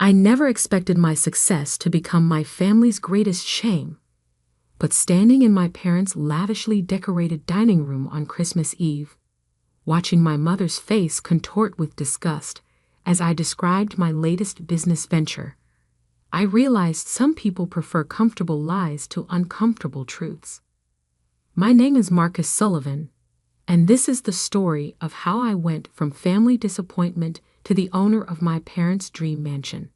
I never expected my success to become my family's greatest shame. But standing in my parents' lavishly decorated dining room on Christmas Eve, watching my mother's face contort with disgust as I described my latest business venture, I realized some people prefer comfortable lies to uncomfortable truths. My name is Marcus Sullivan, and this is the story of how I went from family disappointment to the owner of my parents' dream mansion.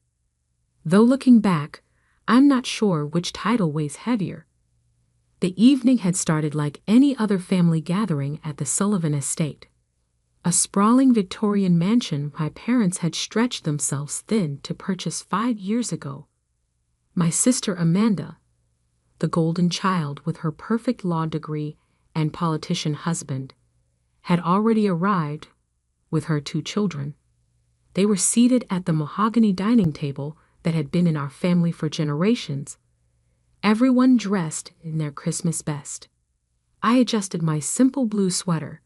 Though looking back, I'm not sure which title weighs heavier. The evening had started like any other family gathering at the Sullivan estate, a sprawling Victorian mansion my parents had stretched themselves thin to purchase 5 years ago. My sister Amanda, the golden child with her perfect law degree and politician husband, had already arrived with her 2 children. They were seated at the mahogany dining table that had been in our family for generations, everyone dressed in their Christmas best. I adjusted my simple blue sweater,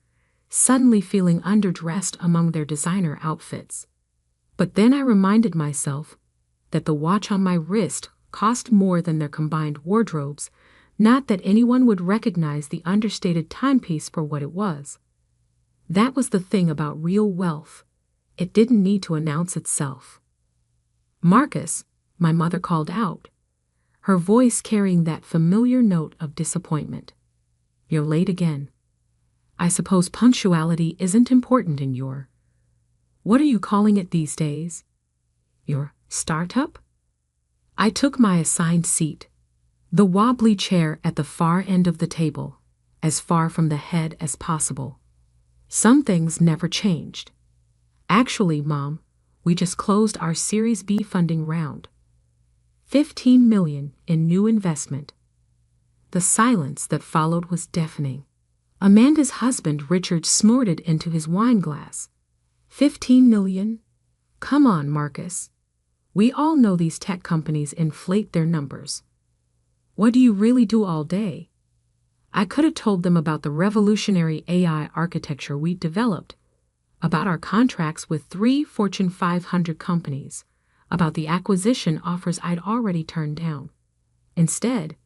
suddenly feeling underdressed among their designer outfits. But then I reminded myself that the watch on my wrist cost more than their combined wardrobes, not that anyone would recognize the understated timepiece for what it was. That was the thing about real wealth. It didn't need to announce itself. "Marcus," my mother called out, her voice carrying that familiar note of disappointment. "You're late again. I suppose punctuality isn't important in your— what are you calling it these days? Your startup?" I took my assigned seat, the wobbly chair at the far end of the table, as far from the head as possible. Some things never changed. "Actually, Mom, we just closed our Series B funding round. $15 million in new investment." The silence that followed was deafening. Amanda's husband Richard snorted into his wine glass. $15 million? Come on, Marcus. We all know these tech companies inflate their numbers. What do you really do all day? I could have told them about the revolutionary AI architecture we developed, about our contracts with 3 Fortune 500 companies, about the acquisition offers I'd already turned down. Instead,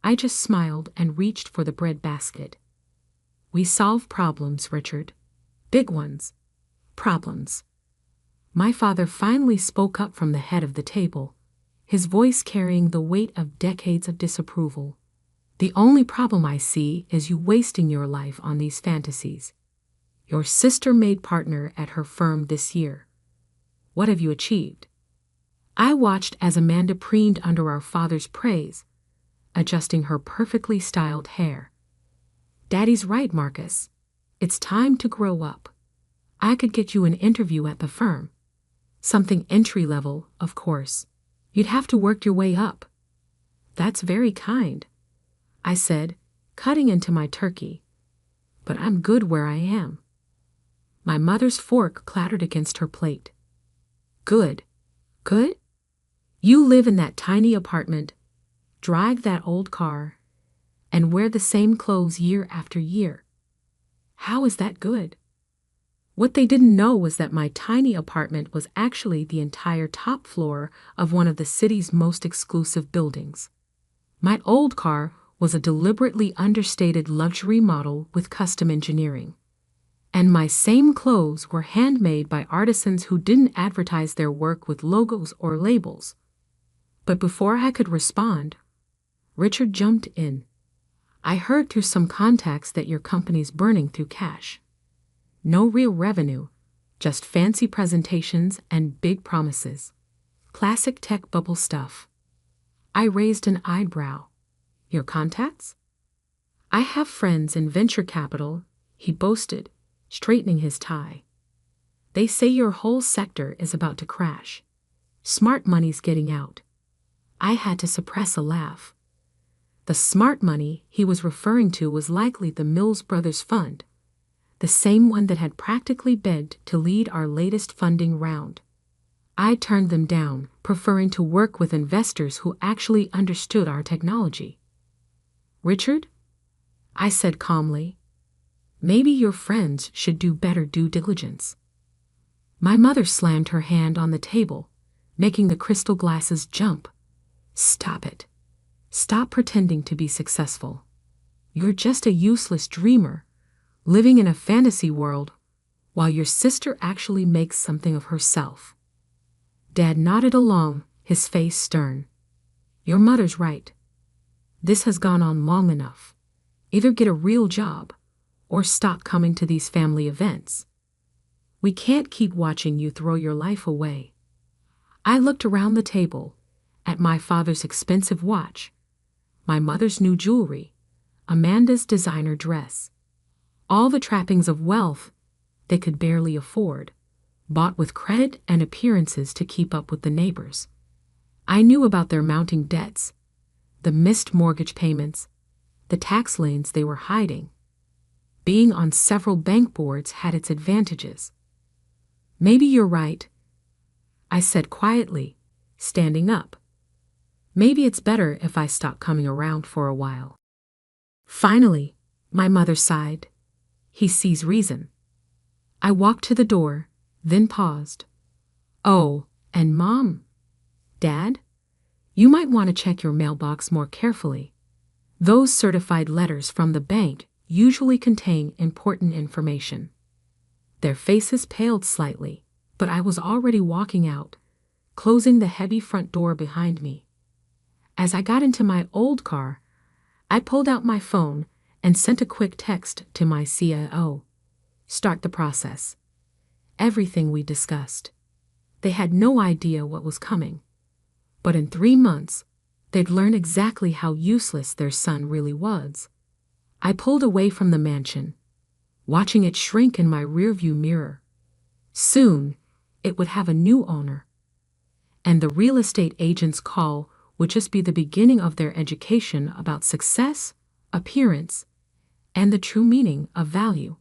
I just smiled and reached for the bread basket. "We solve problems, Richard. Big ones. Problems." My father finally spoke up from the head of the table, his voice carrying the weight of decades of disapproval. "The only problem I see is you wasting your life on these fantasies. Your sister made partner at her firm this year. What have you achieved?" I watched as Amanda preened under our father's praise, adjusting her perfectly styled hair. "Daddy's right, Marcus. It's time to grow up. I could get you an interview at the firm. Something entry-level, of course. You'd have to work your way up." "That's very kind," I said, cutting into my turkey. "But I'm good where I am." My mother's fork clattered against her plate. "Good? Good? You live in that tiny apartment, drive that old car, and wear the same clothes year after year. How is that good?" What they didn't know was that my tiny apartment was actually the entire top floor of one of the city's most exclusive buildings. My old car was a deliberately understated luxury model with custom engineering. And my same clothes were handmade by artisans who didn't advertise their work with logos or labels. But before I could respond, Richard jumped in. "I heard through some contacts that your company's burning through cash. No real revenue, just fancy presentations and big promises. Classic tech bubble stuff." I raised an eyebrow. "Your contacts?" "I have friends in venture capital," he boasted, straightening his tie. "They say your whole sector is about to crash. Smart money's getting out." I had to suppress a laugh. The smart money he was referring to was likely the Mills Brothers Fund, the same one that had practically begged to lead our latest funding round. I turned them down, preferring to work with investors who actually understood our technology. "Richard," I said calmly, "maybe your friends should do better due diligence." My mother slammed her hand on the table, making the crystal glasses jump. Stop it. Stop pretending to be successful. You're just a useless dreamer, living in a fantasy world, while your sister actually makes something of herself. Dad nodded along, his face stern. Your mother's right. This has gone on long enough. Either get a real job, or stop coming to these family events. We can't keep watching you throw your life away. I looked around the table, at my father's expensive watch, my mother's new jewelry, Amanda's designer dress. All the trappings of wealth they could barely afford, bought with credit and appearances to keep up with the neighbors. I knew about their mounting debts, the missed mortgage payments, the tax liens they were hiding. Being on several bank boards had its advantages. Maybe you're right, I said quietly, standing up. Maybe it's better if I stop coming around for a while. Finally, my mother sighed. He sees reason. I walked to the door, then paused. Oh, and Mom, Dad, you might want to check your mailbox more carefully. Those certified letters from the bank usually contain important information. Their faces paled slightly, but I was already walking out, closing the heavy front door behind me. As I got into my old car, I pulled out my phone and sent a quick text to my CIO. Start the process. Everything we discussed. They had no idea what was coming. But in 3 months, they'd learn exactly how useless their son really was. I pulled away from the mansion, watching it shrink in my rearview mirror. Soon, it would have a new owner. And the real estate agent's call would just be the beginning of their education about success, appearance, and the true meaning of value.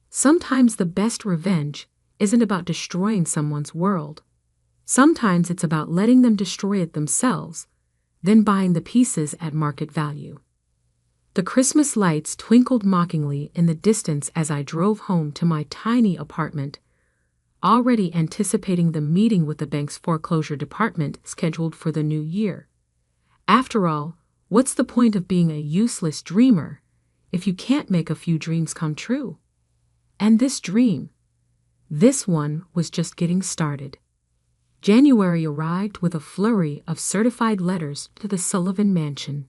Sometimes the best revenge isn't about destroying someone's world. Sometimes it's about letting them destroy it themselves, then buying the pieces at market value. The Christmas lights twinkled mockingly in the distance as I drove home to my tiny apartment, already anticipating the meeting with the bank's foreclosure department scheduled for the new year. After all, what's the point of being a useless dreamer if you can't make a few dreams come true? And this dream, this one was just getting started. January arrived with a flurry of certified letters to the Sullivan Mansion.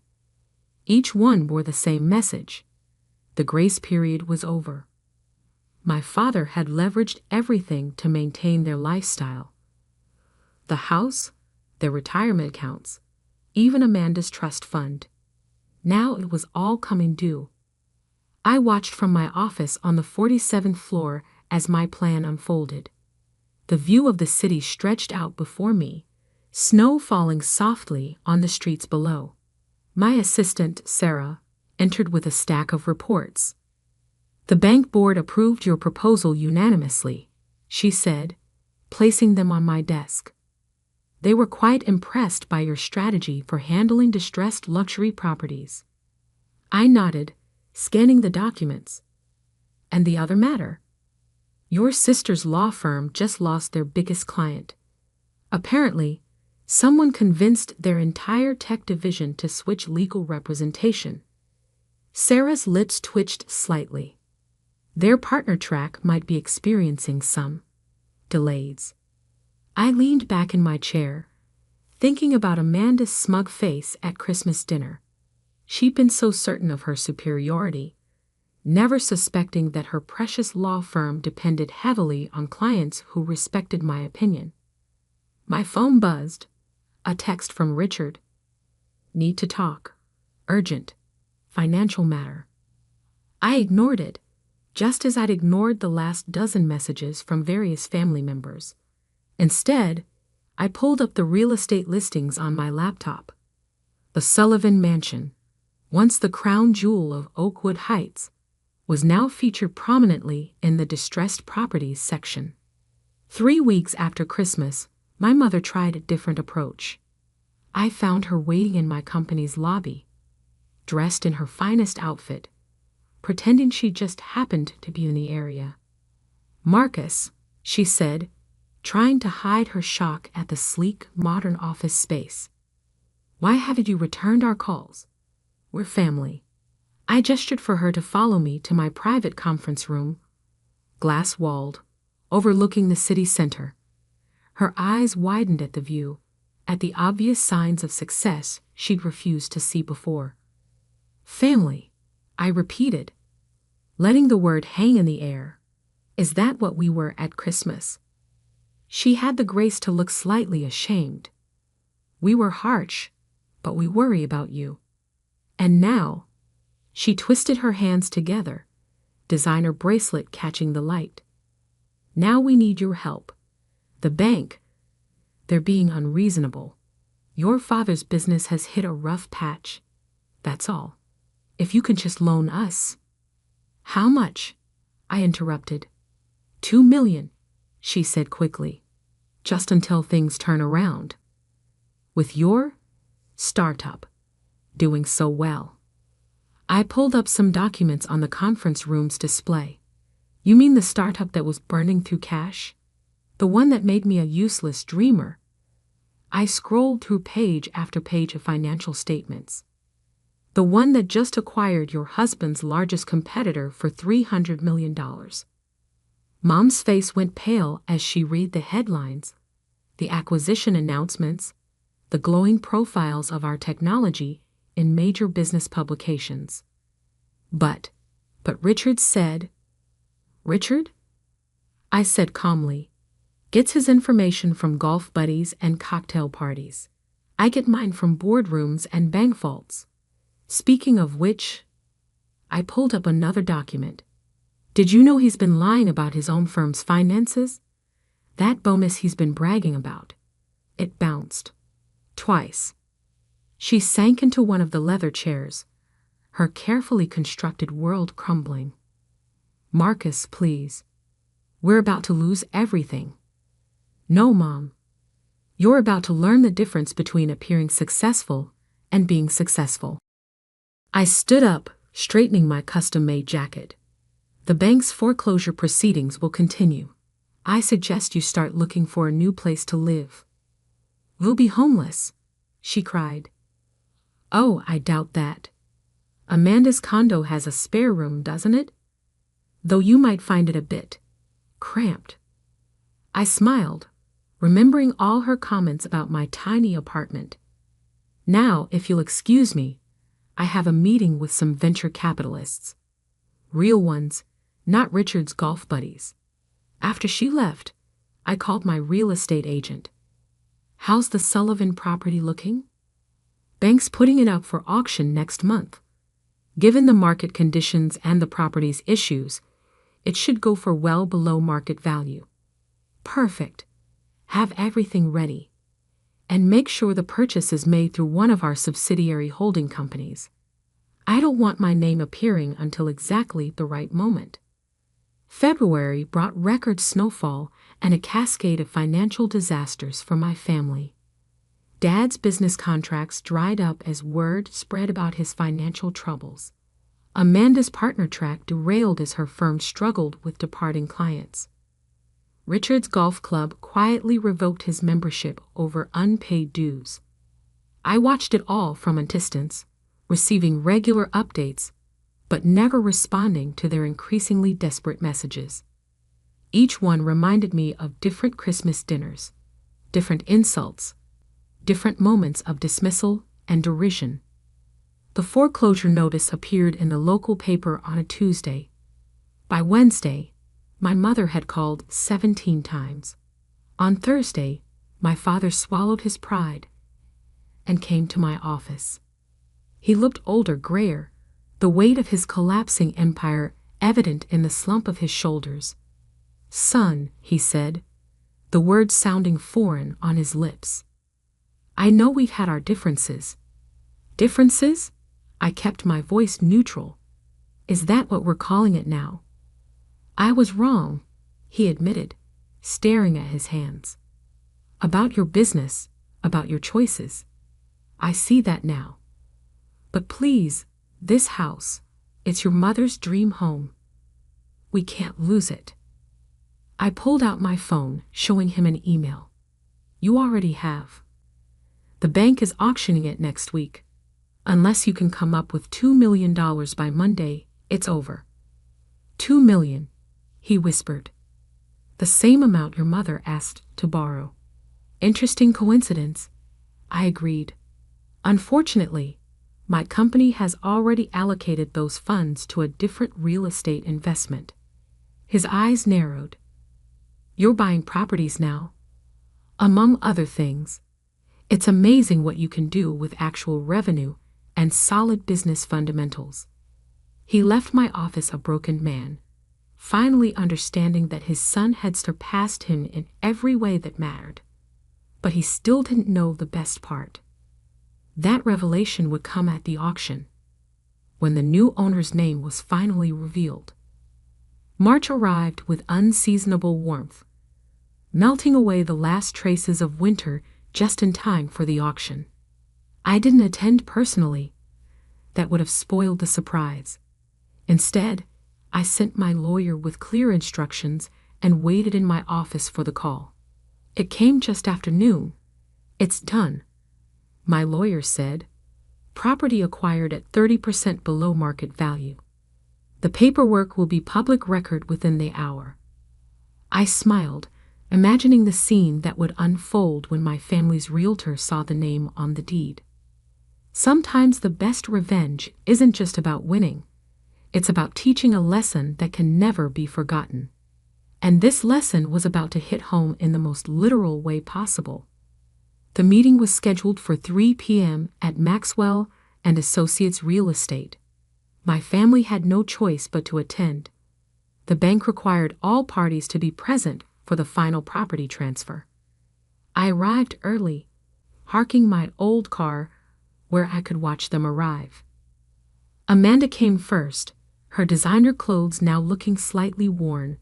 Each one bore the same message. The grace period was over. My father had leveraged everything to maintain their lifestyle. The house, their retirement accounts, even Amanda's trust fund. Now it was all coming due. I watched from my office on the 47th floor as my plan unfolded. The view of the city stretched out before me, snow falling softly on the streets below. My assistant, Sarah, entered with a stack of reports. The bank board approved your proposal unanimously, she said, placing them on my desk. They were quite impressed by your strategy for handling distressed luxury properties. I nodded, scanning the documents. And the other matter? Your sister's law firm just lost their biggest client. Apparently, someone convinced their entire tech division to switch legal representation. Sarah's lips twitched slightly. Their partner track might be experiencing some delays. I leaned back in my chair, thinking about Amanda's smug face at Christmas dinner. She'd been so certain of her superiority, never suspecting that her precious law firm depended heavily on clients who respected my opinion. My phone buzzed. A text from Richard. Need to talk. Urgent. Financial matter. I ignored it, just as I'd ignored the last dozen messages from various family members. Instead, I pulled up the real estate listings on my laptop. The Sullivan Mansion, once the crown jewel of Oakwood Heights, was now featured prominently in the distressed properties section. 3 weeks after Christmas, my mother tried a different approach. I found her waiting in my company's lobby, dressed in her finest outfit, pretending she just happened to be in the area. Marcus, she said, trying to hide her shock at the sleek, modern office space. "Why haven't you returned our calls? We're family." I gestured for her to follow me to my private conference room, glass-walled, overlooking the city center. Her eyes widened at the view, at the obvious signs of success she'd refused to see before. "Family," I repeated, letting the word hang in the air. "Is that what we were at Christmas?" She had the grace to look slightly ashamed. "We were harsh, but we worry about you. And now," she twisted her hands together, designer bracelet catching the light. "Now we need your help. The bank, they're being unreasonable. Your father's business has hit a rough patch. That's all. If you can just loan us." "How much?" I interrupted. $2 million, she said quickly. "Just until things turn around. With your startup doing so well." I pulled up some documents on the conference room's display. "You mean the startup that was burning through cash? The one that made me a useless dreamer?" I scrolled through page after page of financial statements. "The one that just acquired your husband's largest competitor for $300 million. Mom's face went pale as she read the headlines, the acquisition announcements, the glowing profiles of our technology in major business publications. But Richard said—" "Richard?" I said calmly. "Gets his information from golf buddies and cocktail parties. I get mine from boardrooms and bank vaults. Speaking of which," I pulled up another document. "Did you know he's been lying about his own firm's finances? That bonus he's been bragging about. It bounced. Twice." She sank into one of the leather chairs, her carefully constructed world crumbling. "Marcus, please. We're about to lose everything." "No, Mom. You're about to learn the difference between appearing successful and being successful." I stood up, straightening my custom-made jacket. "The bank's foreclosure proceedings will continue. I suggest you start looking for a new place to live." "We'll be homeless," she cried. "Oh, I doubt that. Amanda's condo has a spare room, doesn't it? Though you might find it a bit cramped." I smiled, remembering all her comments about my tiny apartment. "Now, if you'll excuse me, I have a meeting with some venture capitalists. Real ones, not Richard's golf buddies." After she left, I called my real estate agent. "How's the Sullivan property looking?" "Bank's putting it up for auction next month. Given the market conditions and the property's issues, it should go for well below market value." "Perfect. Have everything ready. And make sure the purchase is made through one of our subsidiary holding companies. I don't want my name appearing until exactly the right moment." February brought record snowfall and a cascade of financial disasters for my family. Dad's business contracts dried up as word spread about his financial troubles. Amanda's partner track derailed as her firm struggled with departing clients. Richard's golf club quietly revoked his membership over unpaid dues. I watched it all from a distance, receiving regular updates, but never responding to their increasingly desperate messages. Each one reminded me of different Christmas dinners, different insults, different moments of dismissal and derision. The foreclosure notice appeared in the local paper on a Tuesday. By Wednesday, my mother had called 17 times. On Thursday, my father swallowed his pride and came to my office. He looked older, grayer, the weight of his collapsing empire evident in the slump of his shoulders. "Son," he said, the words sounding foreign on his lips. "I know we've had our differences." "Differences?" I kept my voice neutral. "Is that what we're calling it now?" "I was wrong," he admitted, staring at his hands. "About your business, about your choices. I see that now. But please, this house, it's your mother's dream home. We can't lose it." I pulled out my phone, showing him an email. You already have. The bank is auctioning it next week. Unless you can come up with $2 million by Monday, it's over. $2 million, he whispered. The same amount your mother asked to borrow. Interesting coincidence, I agreed. Unfortunately, my company has already allocated those funds to a different real estate investment. His eyes narrowed. You're buying properties now? Among other things. It's amazing what you can do with actual revenue and solid business fundamentals. He left my office a broken man, finally understanding that his son had surpassed him in every way that mattered. But he still didn't know the best part. That revelation would come at the auction, when the new owner's name was finally revealed. March arrived with unseasonable warmth, melting away the last traces of winter just in time for the auction. I didn't attend personally. That would have spoiled the surprise. Instead, I sent my lawyer with clear instructions and waited in my office for the call. It came just after noon. It's done, my lawyer said. Property acquired at 30% below market value. The paperwork will be public record within the hour. I smiled, imagining the scene that would unfold when my family's realtor saw the name on the deed. Sometimes the best revenge isn't just about winning. It's about teaching a lesson that can never be forgotten. And this lesson was about to hit home in the most literal way possible. The meeting was scheduled for 3 p.m. at Maxwell & Associates Real Estate. My family had no choice but to attend. The bank required all parties to be present for the final property transfer. I arrived early, parking my old car where I could watch them arrive. Amanda came first, her designer clothes now looking slightly worn,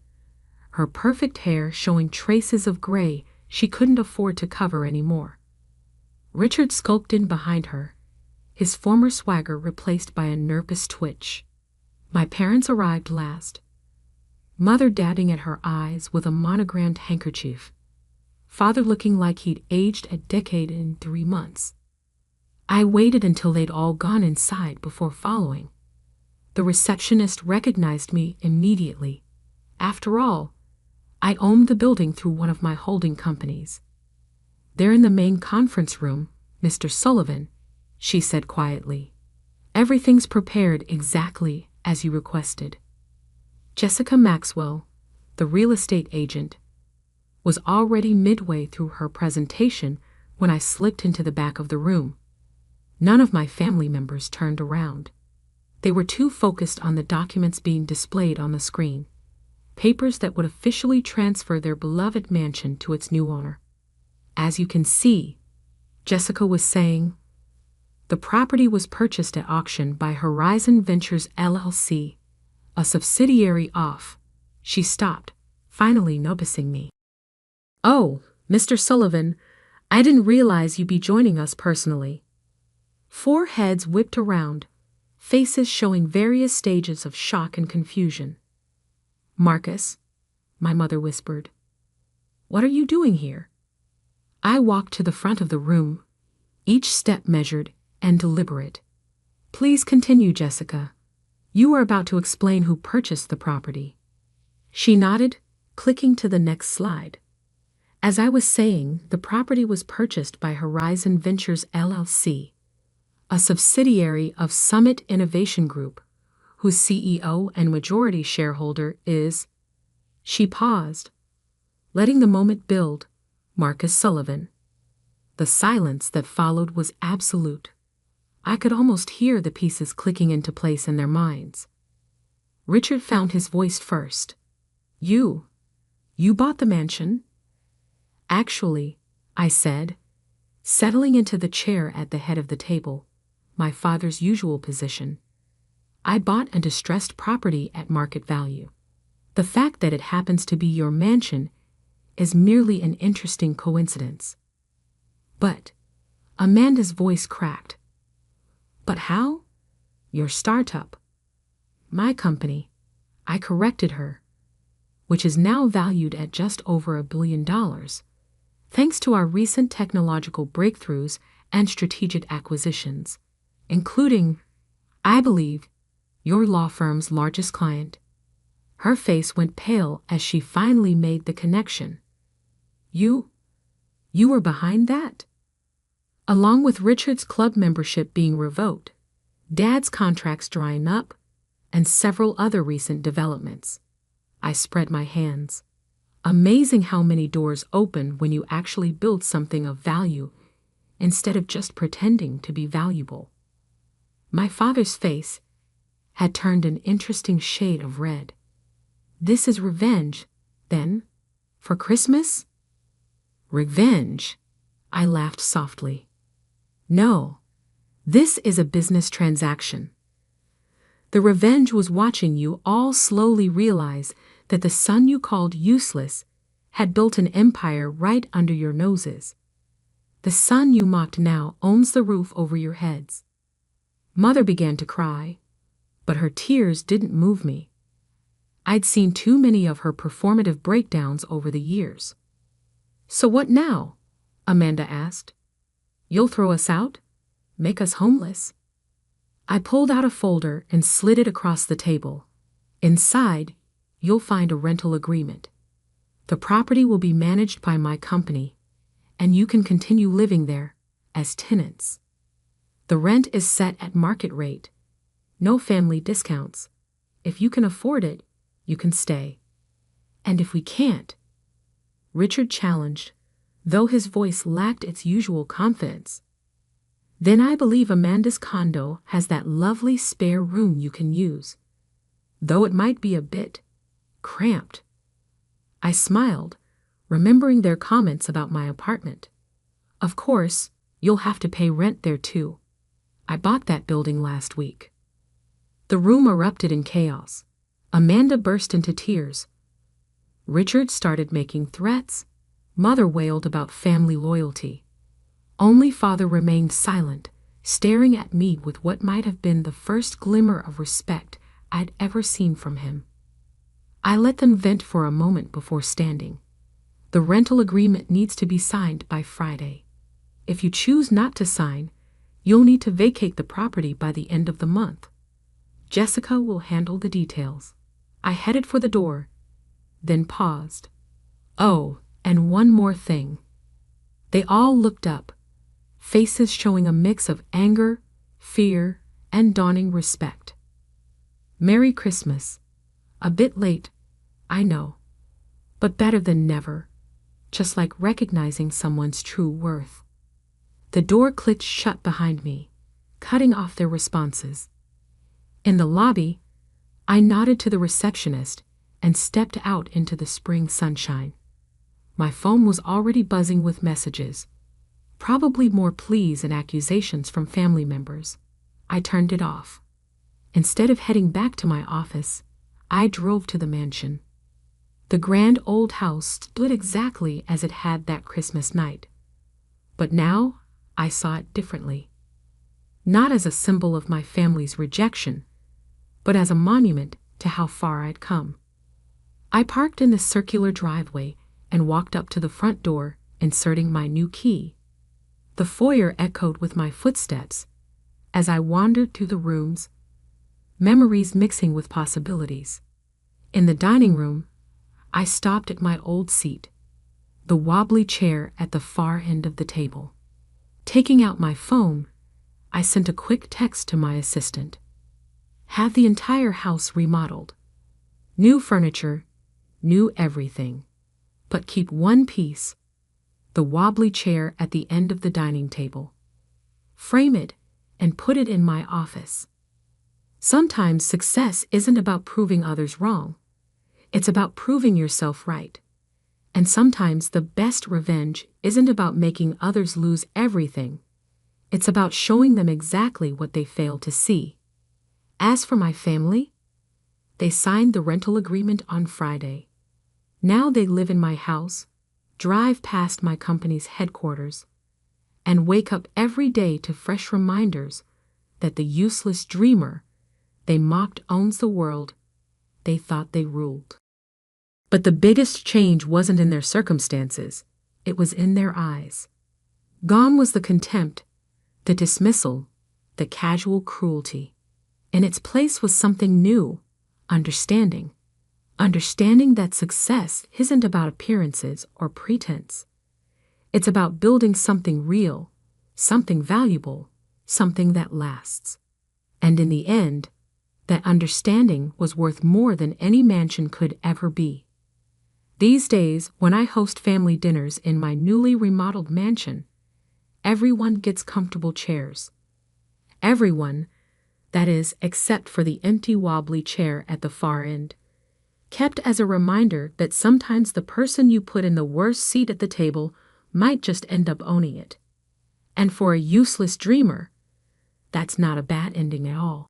her perfect hair showing traces of gray she couldn't afford to cover anymore. Richard skulked in behind her, his former swagger replaced by a nervous twitch. My parents arrived last, Mother dabbing at her eyes with a monogrammed handkerchief, Father looking like he'd aged a decade in 3 months. I waited until they'd all gone inside before following. The receptionist recognized me immediately. After all, I owned the building through one of my holding companies. They're in the main conference room, Mr. Sullivan, she said quietly. Everything's prepared exactly as you requested. Jessica Maxwell, the real estate agent, was already midway through her presentation when I slipped into the back of the room. None of my family members turned around. They were too focused on the documents being displayed on the screen, papers that would officially transfer their beloved mansion to its new owner. As you can see, Jessica was saying, the property was purchased at auction by Horizon Ventures LLC, a subsidiary of. She stopped, finally noticing me. Oh, Mr. Sullivan, I didn't realize you'd be joining us personally. 4 heads whipped around, faces showing various stages of shock and confusion. Marcus, my mother whispered. What are you doing here? I walked to the front of the room, each step measured and deliberate. Please continue, Jessica. You are about to explain who purchased the property. She nodded, clicking to the next slide. As I was saying, the property was purchased by Horizon Ventures LLC, a subsidiary of Summit Innovation Group, whose CEO and majority shareholder is. She paused, letting the moment build, Marcus Sullivan. The silence that followed was absolute. I could almost hear the pieces clicking into place in their minds. Richard found his voice first. You bought the mansion? Actually, I said, settling into the chair at the head of the table, my father's usual position. I bought a distressed property at market value. The fact that it happens to be your mansion is merely an interesting coincidence. But, Amanda's voice cracked. But how? Your startup. My company. I corrected her. which is now valued at just over $1 billion, thanks to our recent technological breakthroughs and strategic acquisitions, including, I believe, your law firm's largest client. Her face went pale as she finally made the connection. You were behind that? Along with Richard's club membership being revoked, Dad's contracts drying up, and several other recent developments. I spread my hands. Amazing how many doors open when you actually build something of value instead of just pretending to be valuable. My father's face had turned an interesting shade of red. This is revenge, then? For Christmas? Revenge? I laughed softly. No, this is a business transaction. The revenge was watching you all slowly realize that the son you called useless had built an empire right under your noses. The son you mocked now owns the roof over your heads. Mother began to cry, but her tears didn't move me. I'd seen too many of her performative breakdowns over the years. So what now? Amanda asked. You'll throw us out? Make us homeless? I pulled out a folder and slid it across the table. Inside, you'll find a rental agreement. The property will be managed by my company, and you can continue living there as tenants. The rent is set at market rate. No family discounts. If you can afford it, you can stay. And if we can't, Richard challenged, though his voice lacked its usual confidence, then I believe Amanda's condo has that lovely spare room you can use, though it might be a bit cramped. I smiled, remembering their comments about my apartment. Of course, you'll have to pay rent there too. I bought that building last week. The room erupted in chaos. Amanda burst into tears. Richard started making threats. Mother wailed about family loyalty. Only father remained silent, staring at me with what might have been the first glimmer of respect I'd ever seen from him. I let them vent for a moment before standing. The rental agreement needs to be signed by Friday. If you choose not to sign, you'll need to vacate the property by the end of the month. Jessica will handle the details. I headed for the door, then paused. Oh, and one more thing. They all looked up, faces showing a mix of anger, fear, and dawning respect. Merry Christmas. A bit late, I know, but better than never, just like recognizing someone's true worth. The door clicked shut behind me, cutting off their responses. In the lobby, I nodded to the receptionist and stepped out into the spring sunshine. My phone was already buzzing with messages, probably more pleas and accusations from family members. I turned it off. Instead of heading back to my office, I drove to the mansion. The grand old house stood exactly as it had that Christmas night. But now I saw it differently. Not as a symbol of my family's rejection, but as a monument to how far I'd come. I parked in the circular driveway and walked up to the front door, inserting my new key. The foyer echoed with my footsteps as I wandered through the rooms, memories mixing with possibilities. In the dining room, I stopped at my old seat, the wobbly chair at the far end of the table. Taking out my phone, I sent a quick text to my assistant. Have the entire house remodeled. New furniture, new everything. But keep one piece, the wobbly chair at the end of the dining table. Frame it and put it in my office. Sometimes success isn't about proving others wrong. It's about proving yourself right. And sometimes the best revenge isn't about making others lose everything. It's about showing them exactly what they failed to see. As for my family, they signed the rental agreement on Friday. Now they live in my house, drive past my company's headquarters, and wake up every day to fresh reminders that the useless dreamer they mocked owns the world they thought they ruled. But the biggest change wasn't in their circumstances, it was in their eyes. Gone was the contempt, the dismissal, the casual cruelty. In its place was something new, understanding. Understanding that success isn't about appearances or pretense. It's about building something real, something valuable, something that lasts. And in the end, that understanding was worth more than any mansion could ever be. These days, when I host family dinners in my newly remodeled mansion, everyone gets comfortable chairs. Everyone, that is, except for the empty wobbly chair at the far end, kept as a reminder that sometimes the person you put in the worst seat at the table might just end up owning it. And for a useless dreamer, that's not a bad ending at all.